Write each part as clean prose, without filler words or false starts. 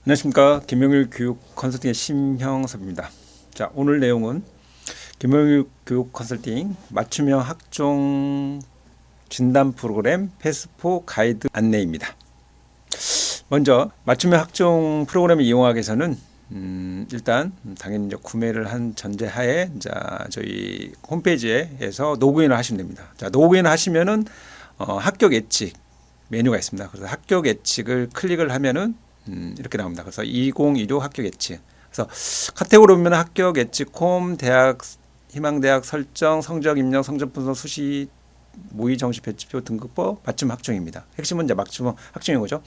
안녕하십니까. 김명일 교육 컨설팅의 심형섭입니다. 자, 오늘 내용은 김명일 교육 컨설팅 맞춤형 학종 진단 프로그램 패스포 가이드 안내입니다. 먼저 맞춤형 학종 프로그램을 이용하기 위해서는 일단 당연히 이제 구매를 한 전제하에 저희 홈페이지에서 로그인을 하시면 됩니다. 자, 로그인 하시면은 합격 예측 메뉴가 있습니다. 그래서 합격 예측을 클릭을 하면은 이렇게 나옵니다. 그래서 2016 합격 예측. 그래서 카테고리 보면 합격 예측, 홈, 대학, 희망대학 설정, 성적 입력, 성적 분석, 수시, 모의 정시 배치표 등급법, 맞춤 학종입니다. 핵심은 이제 맞춤 학종인 거죠.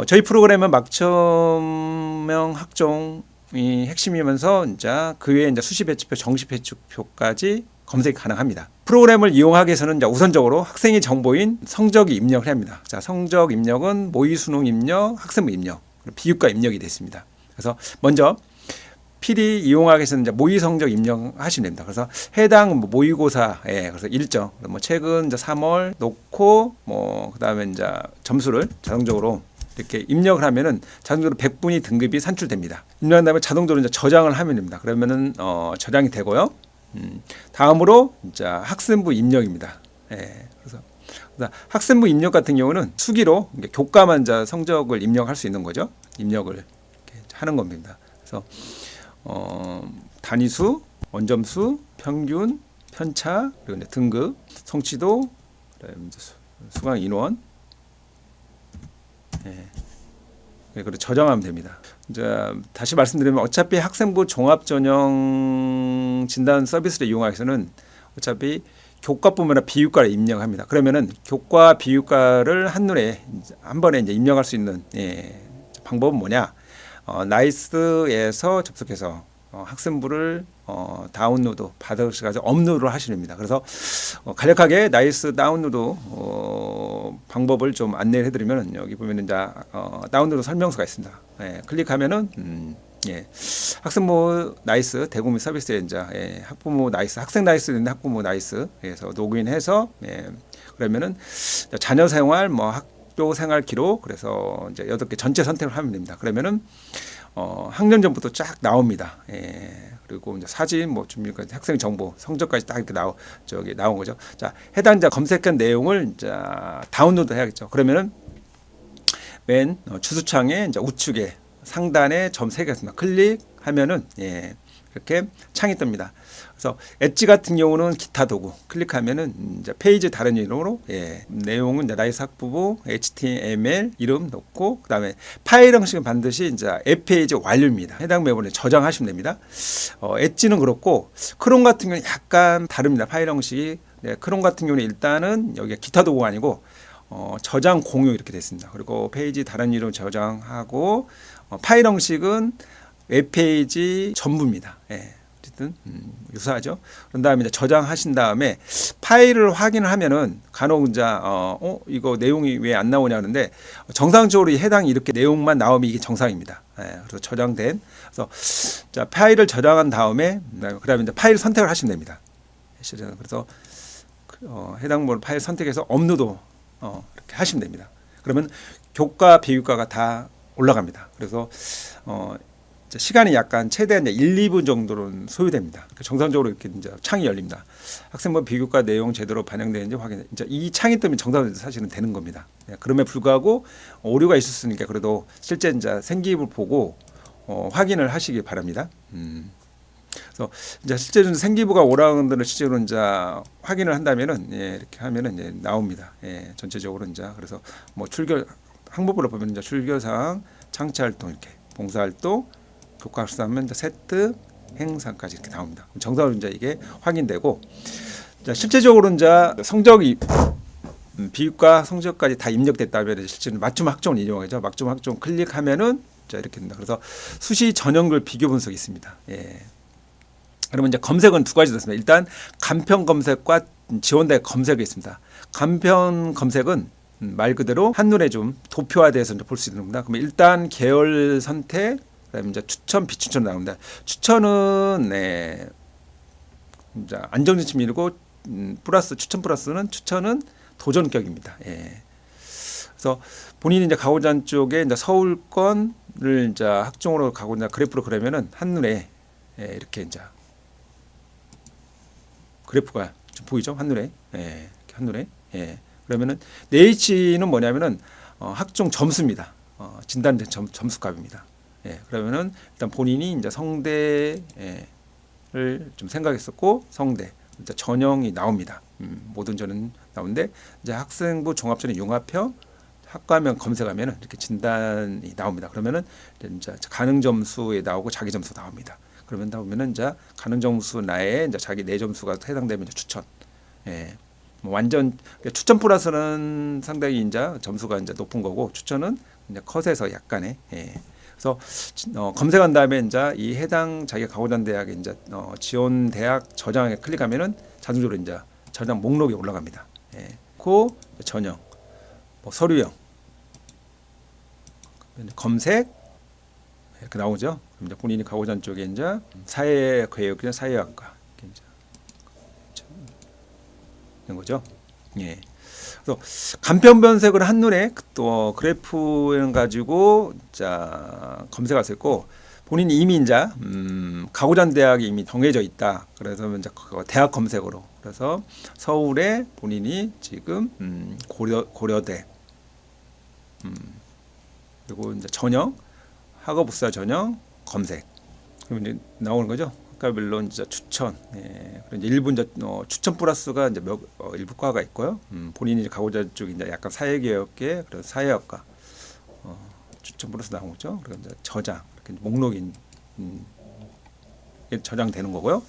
저희 프로그램은 맞춤형 학종이 핵심이면서 이제 그 외에 이제 수시 배치표, 정시 배치표까지 검색이 가능합니다. 프로그램을 이용하기 위해서는 이제 우선적으로 학생의 정보인 성적이 입력을 해야 합니다. 자, 성적 입력은 모의 수능 입력, 학생부 입력, 비교과 입력이 됐습니다. 그래서 먼저 필히 이용하기 위해서는 이제 모의 성적 입력하시면 됩니다. 그래서 해당 모의고사에 그래서 일정, 최근 이제 3월 놓고 그다음에 이제 점수를 자동적으로 이렇게 입력을 하면은 자동적으로 100분위 등급이 산출됩니다. 입력한 다음에 자동적으로 이제 저장을 하면 됩니다. 그러면은 저장이 되고요. 다음으로 이제 학생부 입력입니다. 그래서 학생부 입력 같은 경우는 수기로 교과만 이제 성적을 입력할 수 있는 거죠. 입력을 이렇게 하는 겁니다. 그래서 단위수, 원점수, 평균, 편차, 그리고 이제 등급, 성취도, 수강 인원, 그리고 저장하면 됩니다. 이제 다시 말씀드리면 어차피 학생부 종합전형 진단 서비스를 이용하기 위해서는 어차피 교과뿐만 아니라 비교과를 입력합니다. 그러면은 교과 비교과를 한눈에 한 번에 이제 입력할 수 있는 방법은 뭐냐? 나이스에서 접속해서 학생부를 다운로드 받으셔서 업로드를 하시면 됩니다. 그래서 간략하게 나이스 다운로드 방법을 좀 안내를 해드리면 여기 보면 이제 다운로드 설명서가 있습니다. 클릭하면은 학생부 나이스 대구 및 서비스에 이제 학부모 나이스 학생 나이스 있는 학부모 나이스에서 로그인해서 그러면은 자녀 생활 학교 생활 기록 그래서 이제 8개 전체 선택을 하면 됩니다. 그러면은 학년 전부터 쫙 나옵니다. 그리고 이제 사진 준비까지 학생 정보 성적까지 딱 이렇게 나온 거죠. 자, 해당 이제 검색한 내용을 이제 다운로드 해야겠죠. 그러면은 맨 주소창에 이제 우측에 상단에 점 3개가 있습니다. 클릭하면은 이렇게 창이 뜹니다. 그래서 엣지 같은 경우는 기타 도구 클릭하면은 이제 페이지 다른 이름으로 내용은 이제 나이스 학부모 HTML 이름 넣고 그다음에 파일 형식은 반드시 이제 앱 페이지 완료입니다. 해당 메모를 저장하시면 됩니다. 엣지는 그렇고 크롬 같은 경우는 약간 다릅니다. 파일 형식이 크롬 같은 경우는 일단은 여기가 기타 도구가 아니고 저장 공유 이렇게 됐습니다. 그리고 페이지 다른 이름 저장하고 파일 형식은 웹페이지 전부입니다. 어쨌든 유사하죠. 그런 다음에 이제 저장하신 다음에 파일을 확인을 하면은 간혹 이제 이거 내용이 왜 안 나오냐 하는데 정상적으로 해당 이렇게 내용만 나오면 이게 정상입니다. 그래서 저장된 그래서 자 파일을 저장한 다음에 그다음에 이제 파일 선택을 하시면 됩니다. 그래서 해당 파일 선택해서 업로드 이렇게 하시면 됩니다. 그러면 교과 비교과가 다 올라갑니다. 그래서 시간이 약간 최대한 1, 2분 정도는 소요됩니다. 정상적으로 이렇게 이제 창이 열립니다. 학생부 비교과 내용 제대로 반영되는지 확인. 이제 이 창이 뜨면 정상적으로 사실은 되는 겁니다. 그럼에 불구하고 오류가 있었으니까 그래도 실제 이제 생기입을 보고 확인을 하시기 바랍니다. 그래서 이제 실제로 생기부가 오라운드를 실제로 이제 확인을 한다면은 이렇게 하면은 나옵니다. 전체적으로 이제 그래서 출결 항목으로 보면 이제 출결사항, 창치활동 이렇게 봉사활동 교과학습하면 이제 세트 행사까지 이렇게 나옵니다. 정상으로 이제 이게 확인되고 실제적으로 이제 성적이 비교과 성적까지 다 입력됐다면 실제는 맞춤 학종을 이용하죠. 맞춤 학종 클릭하면은 자 이렇게 됩니다. 그래서 수시 전형별 비교 분석이 있습니다. 그러면 이제 검색은 두 가지 있습니다. 일단 간편 검색과 지원대 검색이 있습니다. 간편 검색은 말 그대로 한눈에 좀 도표화돼서 볼 수 있는 겁니다. 그러면 일단 계열 선택, 그다음에 이제 추천, 비추천 나옵니다. 추천은 이제 안정지침 밀고 플러스 추천은 도전격입니다. 그래서 본인이 이제 가고자 하는 쪽에 이제 서울권 학점을 이제 학종으로 가고자 그래프로 그러면은 한눈에 이렇게 이제 그래프가 좀 보이죠? 한눈에. 이렇게 한눈에. 그러면은 NH는 뭐냐면은 학종 점수입니다. 진단된 점수값입니다. 그러면은 일단 본인이 이제 성대를 좀 생각했었고 성대 이제 전형이 나옵니다. 모든 전형 나오는데 이제 학생부 종합전형 융합형 학과명 검색하면은 이렇게 진단이 나옵니다. 그러면은 이제 가능 점수에 나오고 자기 점수 나옵니다. 그러면 나오면은 이제 가능 점수 나에 이제 자기 내 점수가 해당되면 이제 추천. 뭐 완전 추천 플러스는 상당히 이제 점수가 이제 높은 거고 추천은 이제 컷에서 약간의. 그래서 검색한 다음에 이제 이 해당 자기가 가고자 하는 대학에 이제 지원 대학 저장에 클릭하면은 자동적으로 이제 저장 목록이 올라갑니다. 그 전형, 뭐 서류형, 검색 이렇게 나오죠. 그럼 이제 본인이 가고자 하는 쪽에 이제 사회교육이나 사회학과 이런 거죠. 그래서 간편 변색을 한눈에 또 그래프를 가지고 자 검색할 수 있고 본인이 이미 이제 가고자 하는 대학이 이미 정해져 있다. 그래서 이제 대학 검색으로 그래서 서울에 본인이 지금 고려대 그리고 이제 전형 학업부사 전형 검색 그러면 이제 나오는 거죠. 학과별로 이제 추천, 그리고 이제 일부 이제 추천 플러스가 이제 일부 과가 있고요. 본인이 이제 가고자 쪽 이제 약간 사회개혁계 그리고 사회학과 추천 플러스 나온 거죠. 그리고 이제 저장 이렇게 목록이 저장되는 거고요.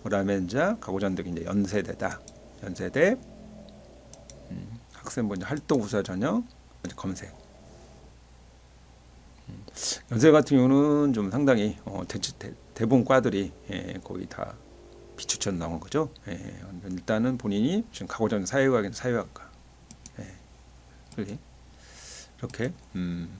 그다음에 이제 가고자 하는 쪽이 이제 연세대다, 연세대 학생부 이제 활동부사 전형 이제 검색. 연세 같은 경우는 좀 상당히 대부분 과들이 거의 다 비추천 나온 거죠. 일단은 본인이 지금 가고자 하는 사회학이나 사회학과 이렇게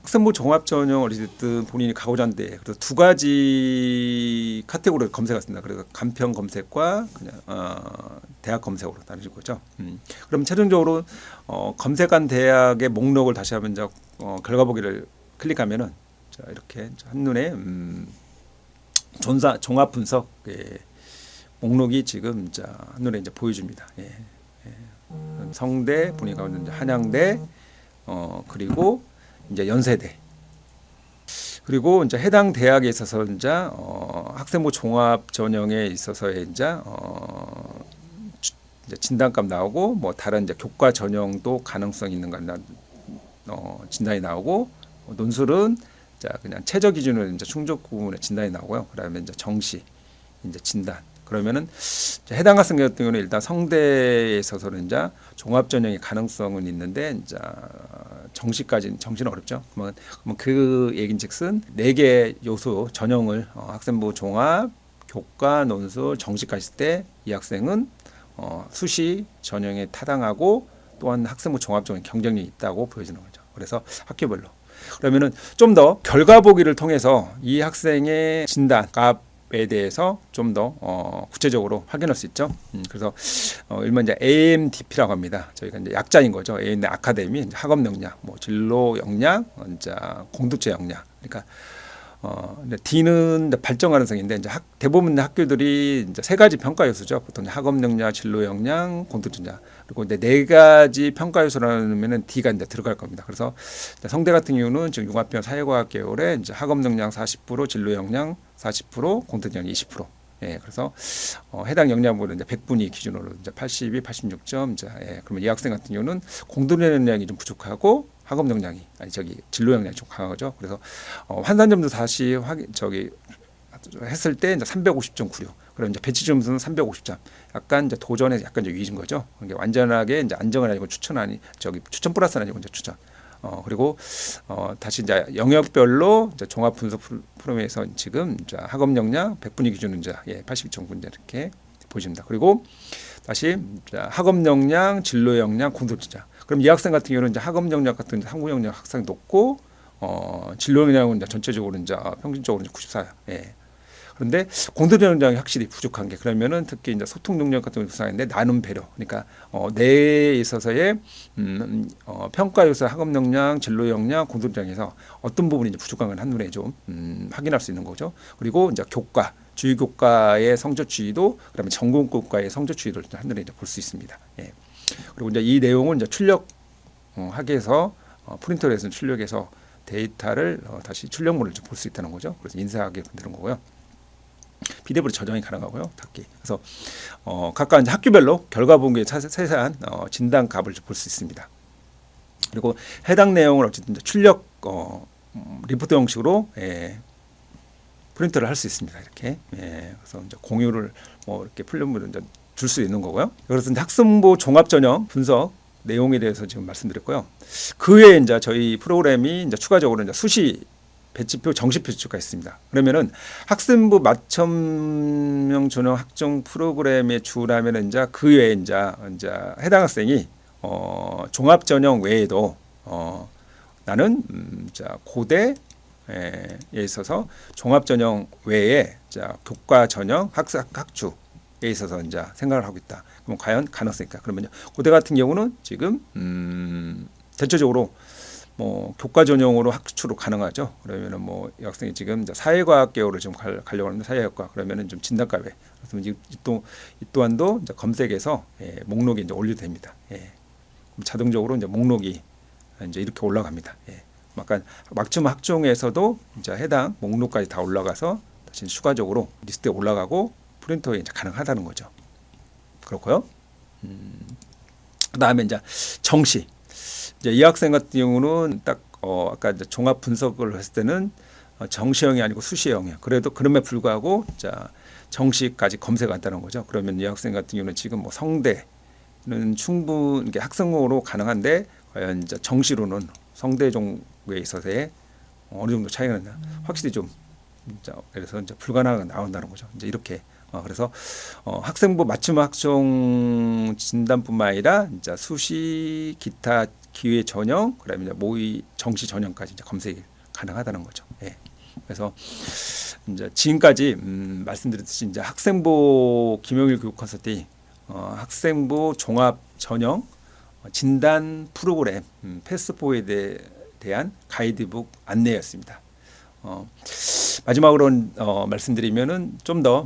학생부 종합 전형을 어쨌든 본인이 가고자 하는데 그래서 두 가지 카테고리를 검색했습니다. 그래서 간편 검색과 그냥 대학 검색으로 나눠질 거죠. 그럼 최종적으로 검색한 대학의 목록을 다시 한번 이제 결과 보기를 클릭하면은 자, 이렇게 한눈에 종합 분석 목록이 지금 자, 한눈에 이제 보여줍니다. 성대 보니까 이제 한양대 그리고 이제 연세대 그리고 이제 해당 대학에 있어서 이제 학생부 종합 전형에 있어서의 이제 진단값 나오고 뭐 다른 이제 교과 전형도 가능성 있는 거 진단이 나오고 논술은 자 그냥 최저 기준으로 이제 충족 부분의 진단이 나오고요. 그다음에 이제 정시 이제 진단. 그러면은 해당 학생 같은 경우는 일단 성대에 있어서는 이제 종합 전형의 가능성은 있는데 이제 정시까지는 정시는 어렵죠. 그러면 그 얘긴즉슨 4개 요소 전형을 학생부 종합, 교과, 논술, 정시까지 했을 때 이 학생은 수시 전형에 타당하고 또한 학생부 종합 전형에 경쟁력이 있다고 보여지는 거죠. 그래서 학교별로. 그러면은 좀 더 결과 보기를 통해서 이 학생의 진단 값에 대해서 좀 더 구체적으로 확인할 수 있죠. 그래서 일반 이제 AMDP라고 합니다. 저희가 이제 약자인 거죠. AMD 아카데미, 이제 학업 역량, 뭐 진로 역량, 이제 공동체 역량. 그러니까 D는 이제 발전 가능성인데 이제 대부분 학교들이 이제 3가지 평가 요소죠. 보통 학업 역량, 진로 역량, 공동체 역량. 그리고 이제 4가지 평가 요소라면은 D가 이제 들어갈 겁니다. 그래서 성대 같은 경우는 지금 융합형 사회과학 계열에 이제 학업 역량 40%, 진로 역량 40%, 공동체 역량 20%. 그래서 해당 역량부는 이제 100분위 기준으로 이제 82, 86점. 이제 그러면 이 학생 같은 경우는 공동체 역량이 좀 부족하고 학업 역량이 진로 역량이 좀 강하죠. 그래서 환산점도 다시 했을 때 이제 350.96. 그럼 이제 배치 점수는 350점. 약간 이제 도전에 약간 이제 위인 거죠. 그러니까 완전하게 이제 안정은 아니고 추천 플러스는 아니고 이제 추천. 그리고 다시 이제 영역별로 이제 종합 분석 프로그램에서 지금 이제 학업 역량 100분위 기준은 이제 82.9 이렇게 보여집니다. 그리고 다시 학업 역량, 진로 역량, 공동체. 그럼 이 학생 같은 경우는 이제 학업 역량 같은 학부 역량 학생이 높고 진로 역량은 이제 전체적으로 이제 평균적으로 94. 그런데 공동체 역량이 확실히 부족한 게 그러면은 특히 이제 소통 능력 같은 게 부상인데 나눔 배려 그러니까 내에 있어서의 평가 요소 학업 역량, 진로 역량, 공동체 역량에서 어떤 부분이 이제 부족한 건 한눈에 좀 확인할 수 있는 거죠. 그리고 이제 교과 주요 교과의 성적주의도 그다음에 전공 교과의 성적주의도 한눈에 이제 볼 수 있습니다. 예. 그리고 이제 이 내용은 이제 출력 하기에서 프린터에서 출력해서 데이터를 다시 출력물을 볼 수 있다는 거죠. 그래서 인쇄하게 만드는 거고요. PDF로 저장이 가능하고요. 닫기. 그래서 각각 이제 학교별로 결과 본기의 세세한 진단 값을 볼 수 있습니다. 그리고 해당 내용을 어쨌든 출력 리포트 형식으로 프린트를 할 수 있습니다. 이렇게 그래서 이제 공유를 뭐 이렇게 풀림을 이제 줄 수 있는 거고요. 그래서 이제 학생부 종합 전형 분석 내용에 대해서 지금 말씀드렸고요. 그 외에 이제 저희 프로그램이 이제 추가적으로 이제 수시 배치표, 정시 배치표가 있습니다. 그러면은 학생부 맞춤형 전형 학종 프로그램의 주라면 이제 그 외에 이제 해당 학생이 종합 전형 외에도 나는 고대에 있어서 종합 전형 외에 교과 전형 학주에 있어서 이제 생각을 하고 있다. 그럼 과연 가능성일까? 그러면요. 고대 같은 경우는 지금 대체적으로 뭐 교과 전형으로 학추로 가능하죠. 그러면은 뭐 이 학생이 지금 이제 사회과학 계열을 좀 가려고 하는데 사회학과 그러면은 좀 진단과외. 그래서 이 또한도 이제 검색해서 목록에 이제 올려도 됩니다. 그럼 자동적으로 이제 목록이 이제 이렇게 올라갑니다. 약간 맞춤 학종에서도 이제 해당 목록까지 다 올라가서 다시 추가적으로 리스트에 올라가고 프린터에 이제 가능하다는 거죠. 그렇고요. 그다음에 이제 정시. 이제 이 학생 같은 경우는 딱 아까 이제 종합 분석을 했을 때는 정시형이 아니고 수시형이에요. 그래도 그럼에 불구하고 정시까지 검색한다는 거죠. 그러면 이 학생 같은 경우는 지금 뭐 성대는 충분히 학생으로 가능한데 과연 이제 정시로는 성대 종에 있어서의 어느 정도 차이가 나냐. 확실히 좀 그래서 이제 불가능하게 나온다는 거죠. 이제 이렇게 그래서 학생부 맞춤 학종 진단뿐만 아니라 이제 수시 기타 기회 전형 그다음에 이제 모의 정시 전형까지 이제 검색이 가능하다는 거죠. 그래서 이제 지금까지 말씀드렸듯이 이제 학생부 김영일 교육 컨설팅 학생부 종합 전형 진단 프로그램 패스포에 대한 가이드북 안내였습니다. 마지막으로 말씀드리면은 좀 더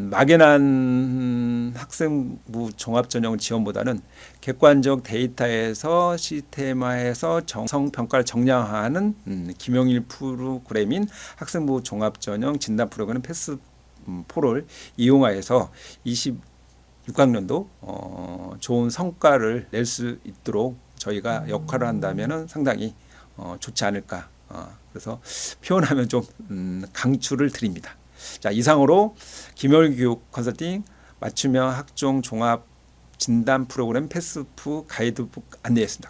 막연한 학생부 종합 전형 지원보다는 객관적 데이터에서 시스템화해서 정성 평가를 정량하는 김영일 프로그램인 학생부 종합 전형 진단 프로그램 패스포를 이용하여서 26학년도 좋은 성과를 낼 수 있도록 저희가 역할을 한다면은 상당히 좋지 않을까. 그래서 표현하면 좀 강추를 드립니다. 자, 이상으로 김영일 교육 컨설팅 맞춤형 학종 종합 진단 프로그램 패스프 가이드북 안내였습니다.